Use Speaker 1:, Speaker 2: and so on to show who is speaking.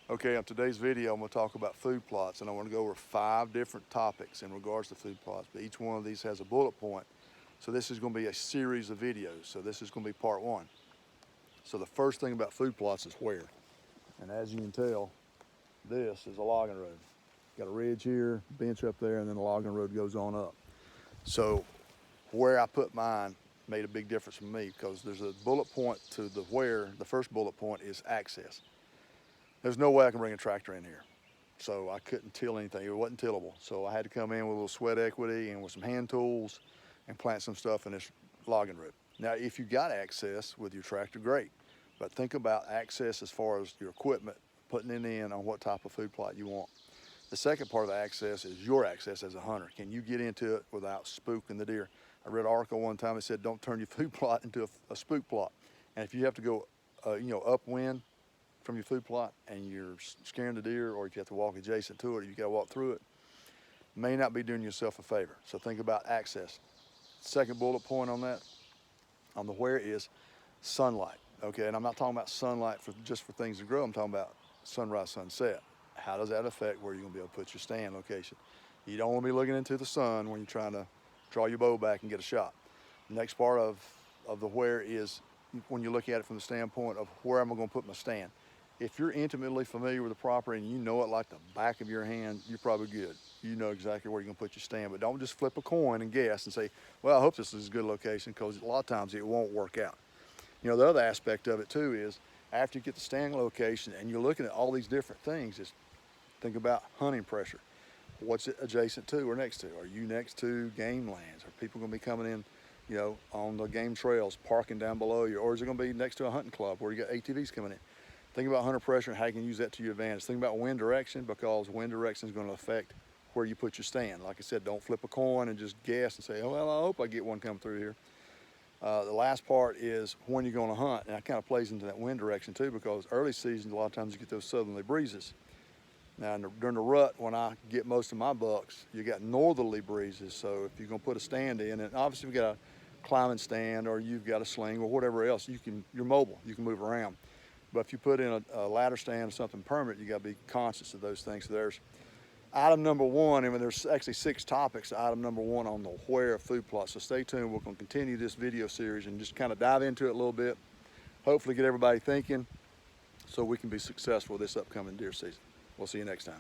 Speaker 1: Okay, on today's video, I'm going to talk about food plots, and I want to go over 5 different topics in regards to food plots, but each one of these has a bullet point. So this is going to be a series of videos. So this is going to be part 1. So the first thing about food plots is where. And as you can tell, this is a logging road. Got a ridge here, bench up there, and then the logging road goes on up. So where I put mine made a big difference for me, because there's a bullet point to the where. The first bullet point is access. There's no way I can bring a tractor in here. So I couldn't till anything. It wasn't tillable. So I had to come in with a little sweat equity and with some hand tools and plant some stuff in this logging road. Now, if you got access with your tractor, great. But think about access as far as your equipment, putting it in on what type of food plot you want. The second part of the access is your access as a hunter. Can you get into it without spooking the deer? I read an article one time that said, don't turn your food plot into a spook plot. And if you have to go, upwind from your food plot and you're scaring the deer, or if you have to walk adjacent to it, you got to walk through it, may not be doing yourself a favor. So think about access. Second bullet point on that, on the where, is sunlight. Okay, and I'm not talking about sunlight just for things to grow. I'm talking about sunrise, sunset. How does that affect where you're going to be able to put your stand location? You don't want to be looking into the sun when you're trying to draw your bow back and get a shot. The next part of the where is when you look at it from the standpoint of where am I going to put my stand. If you're intimately familiar with the property and you know it like the back of your hand, you're probably good. You know exactly where you're going to put your stand, but don't just flip a coin and guess and say, well, I hope this is a good location, because a lot of times it won't work out. You know, the other aspect of it too is after you get the stand location and you're looking at all these different things, is think about hunting pressure. What's it adjacent to or next to? Are you next to game lands? Are people going to be coming in, on the game trails, parking down below you? Or is it going to be next to a hunting club where you got ATVs coming in? Think about hunter pressure and how you can use that to your advantage. Think about wind direction, because wind direction is going to affect where you put your stand. Like I said, don't flip a coin and just guess and say, oh, well, I hope I get one coming through here. The last part is when you're going to hunt, and that kind of plays into that wind direction too, because early season, a lot of times you get those southerly breezes. Now, during the rut, when I get most of my bucks, you got northerly breezes. So if you're going to put a stand in, and obviously you've got a climbing stand or you've got a sling or whatever else, you're mobile, you can move around. But if you put in a ladder stand or something permanent, you got to be conscious of those things. So there's item number 1, and there's actually 6 topics. Item number 1 on the where of food plots. So stay tuned. We're going to continue this video series and just kind of dive into it a little bit. Hopefully get everybody thinking so we can be successful this upcoming deer season. We'll see you next time.